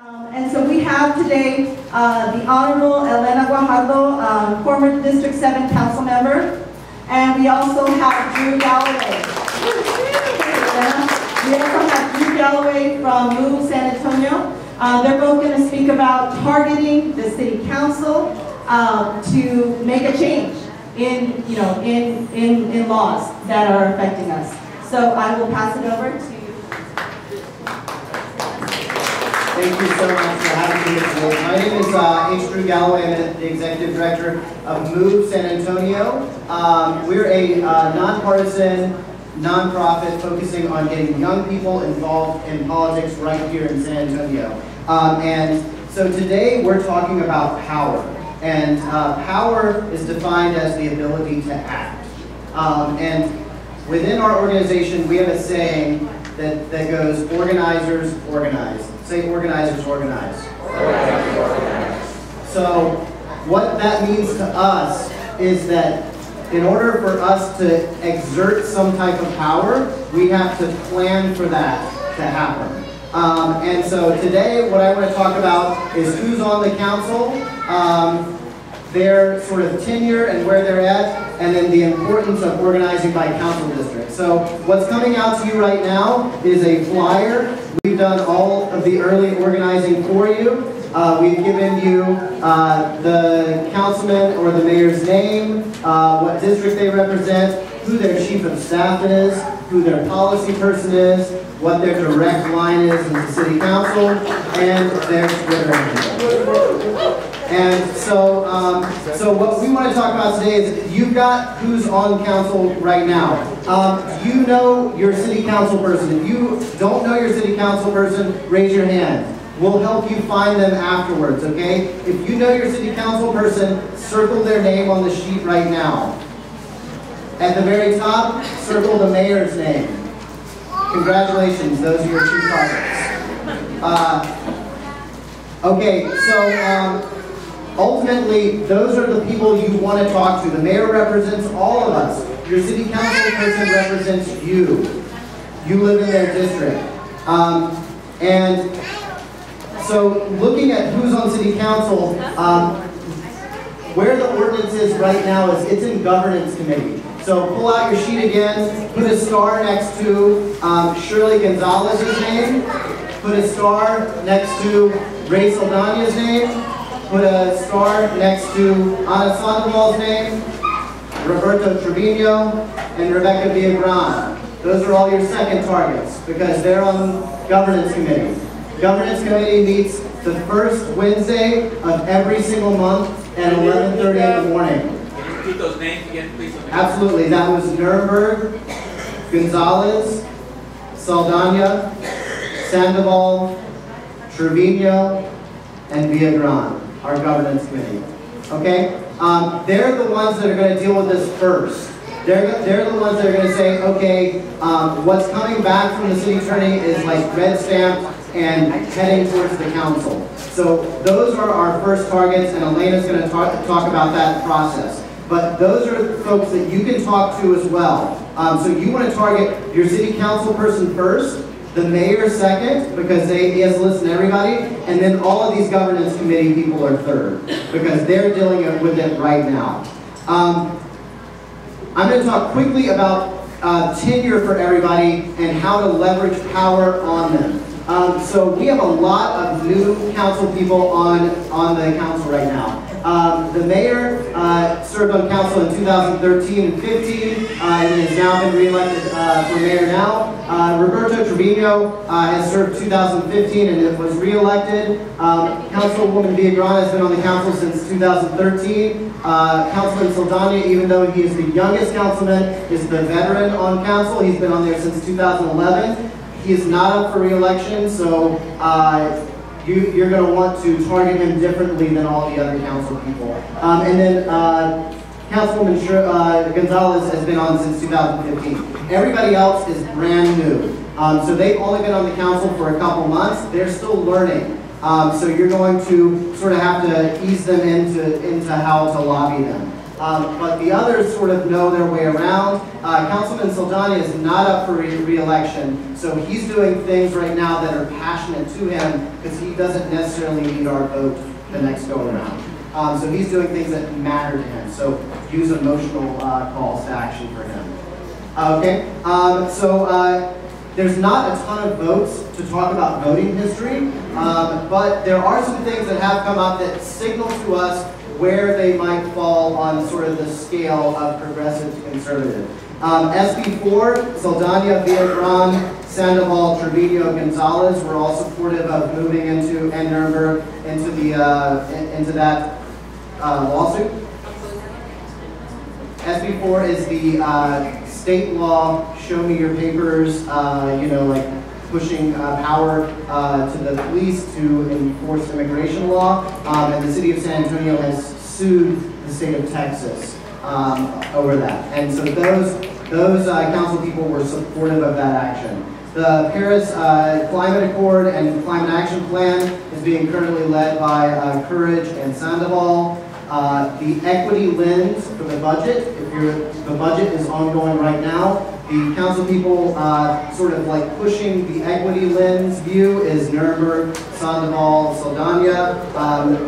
And so we have today the Honorable Elena Guajardo, former District 7 Council member, and we also have Drew Galloway. We also have Drew Galloway from Move San Antonio. They're both going to speak about targeting the City Council to make a change in laws that are affecting us. So I will pass it over to you. Thank you so much for having me here today. My name is Drew Galloway. I'm the Executive Director of Move San Antonio. We're a nonpartisan nonprofit focusing on getting young people involved in politics right here in San Antonio. And so today we're talking about power. And power is defined as the ability to act. And within our organization, we have a saying that goes, organizers organize. Say organizers organize. Organizers organize. So what that means to us is that in order for us to exert some type of power, we have to plan for that to happen. And so today what I want to talk about is who's on the council, their sort of tenure and where they're at, and then the importance of organizing by council district. So what's coming out to you right now is a flyer. We've done all of the early organizing for you. We've given you the councilman or the mayor's name, what district they represent, who their chief of staff is, who their policy person is, what their direct line is into city council, and their Twitter handle. And so what we want to talk about today is you've got who's on council right now. You know your city council person. If you don't know your city council person, raise your hand. We'll help you find them afterwards, okay? If you know your city council person, circle their name on the sheet right now. At the very top, circle the mayor's name. Congratulations, those are your two targets. Okay, so ultimately, those are the people you want to talk to. The mayor represents all of us. Your city council person represents you. You live in their district. And so looking at who's on city council, where the ordinance is right now is it's in governance committee. So pull out your sheet again, put a star next to Shirley Gonzalez's name, put a star next to Ray Saldana's name, put a star next to Ana Sandoval's name, Roberto Trevino, and Rebecca Villagran. Those are all your second targets because they're on governance committee. Governance committee meets the first Wednesday of every single month at 11:30 in the morning. Can you repeat those names again, please? Absolutely. That was Nuremberg, Gonzalez, Saldana, Sandoval, Trevino, and Villagran, our governance committee. Okay? They're the ones that are going to deal with this first. They're the ones that are going to say, okay, what's coming back from the city attorney is like red stamped and heading towards the council. So those are our first targets, and Elena's going to talk about that process. But those are folks that you can talk to as well. So you want to target your city council person first, the mayor second, because he has to listen to everybody, and then all of these governance committee people are third, because they're dealing with it right now. I'm going to talk quickly about tenure for everybody and how to leverage power on them. So we have a lot of new council people on the council right now. The mayor served on council in 2013 and 15 and has now been reelected for mayor now. Roberto Trevino has served 2015 and was reelected. Councilwoman Villagran has been on the council since 2013. Councilman Saldana, even though he is the youngest councilman, is the veteran on council. He's been on there since 2011. He is not up for re-election, so you're going to want to target him differently than all the other council people. And then Councilwoman Gonzalez has been on since 2015. Everybody else is brand new. So they've only been on the council for a couple months. They're still learning. So you're going to sort of have to ease them into how to lobby them. But the others sort of know their way around. Councilman Saldana is not up for re-election, so he's doing things right now that are passionate to him because he doesn't necessarily need our vote the next go around. So he's doing things that matter to him. So use emotional calls to action for him. Okay, there's not a ton of votes to talk about voting history, but there are some things that have come up that signal to us where they might fall on sort of the scale of progressive to conservative. SB4, Saldana, Villarreal, Sandoval, Trevino, Gonzalez were all supportive of moving into and Nuremberg into that lawsuit. SB4 is the state law, show me your papers, like pushing power to the police to enforce immigration law. And the city of San Antonio has sued the state of Texas over that. And so those council people were supportive of that action. The Paris Climate Accord and Climate Action Plan is being currently led by Courage and Sandoval. The equity lens for the budget, the budget is ongoing right now. The council people sort of like pushing the equity lens view is Nuremberg, Sandoval, Saldana.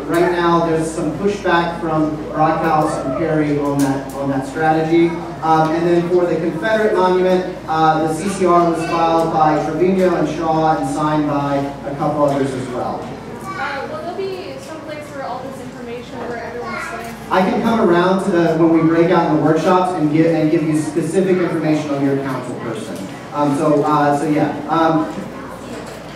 Right now there's some pushback from Brockhouse and Perry on that strategy. And then for the Confederate monument, the CCR was filed by Trevino and Shaw and signed by a couple others as well. Will there be some place for all this information where everyone's saying? I can come around to when we break out in the workshops and give you specific information on your council person. So yeah.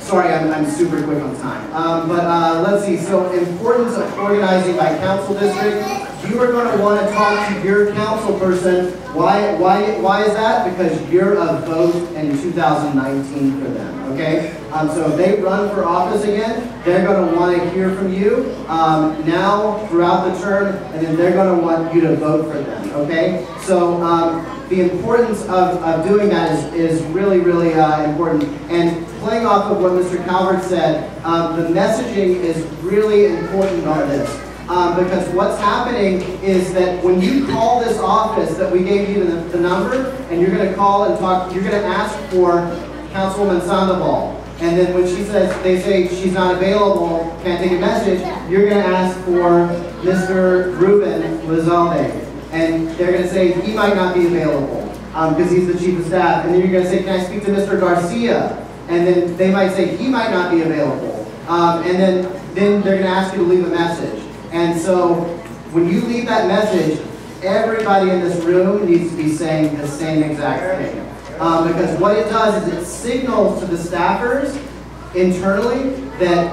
Sorry, I'm super quick on time. But let's see. So importance of organizing by council district. You are going to want to talk to your council person. Why is that? Because you're a vote in 2019 for them. Okay. So if they run for office again, they're going to want to hear from you now throughout the term, and then they're going to want you to vote for them. Okay. So the importance of doing that is really, really important. And playing off of what Mr. Calvert said, the messaging is really important on this. Because what's happening is that when you call this office that we gave you the number, and you're going to call and talk, you're going to ask for Councilwoman Sandoval. And then when they say she's not available, can't take a message, you're going to ask for Mr. Ruben Lizalde. And they're going to say he might not be available because he's the chief of staff. And then you're going to say, can I speak to Mr. Garcia? And then they might say he might not be available. And then they're going to ask you to leave a message. And so when you leave that message, everybody in this room needs to be saying the same exact thing. Because what it does is it signals to the staffers internally that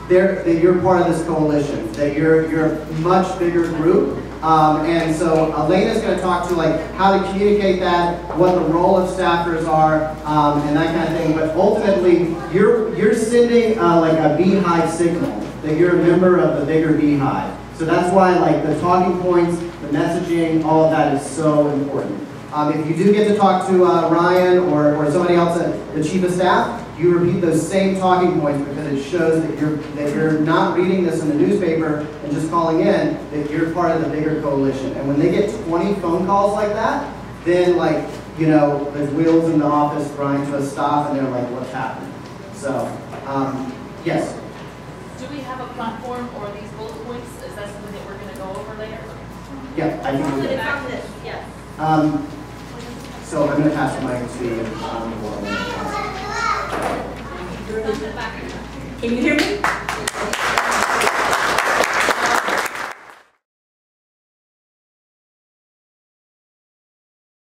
you're part of this coalition, that you're a much bigger group. And so Elena's going to talk to how to communicate that, what the role of staffers are, and that kind of thing. But ultimately, you're sending a beehive signal that you're a member of the bigger beehive. So that's why the talking points, the messaging, all of that is so important. If you do get to talk to Ryan or somebody else at the chief of staff, you repeat those same talking points because it shows that you're not reading this in the newspaper and just calling in, that you're part of the bigger coalition. And when they get 20 phone calls like that, then the wheels in the office grind to a stop and they're like, what's happening? So, yes? Do we have a platform or these bullet points? Is that something that we're going to go over later? Yeah, I think we do. It's on this, yes. So I'm going to pass the mic to Can you hear me?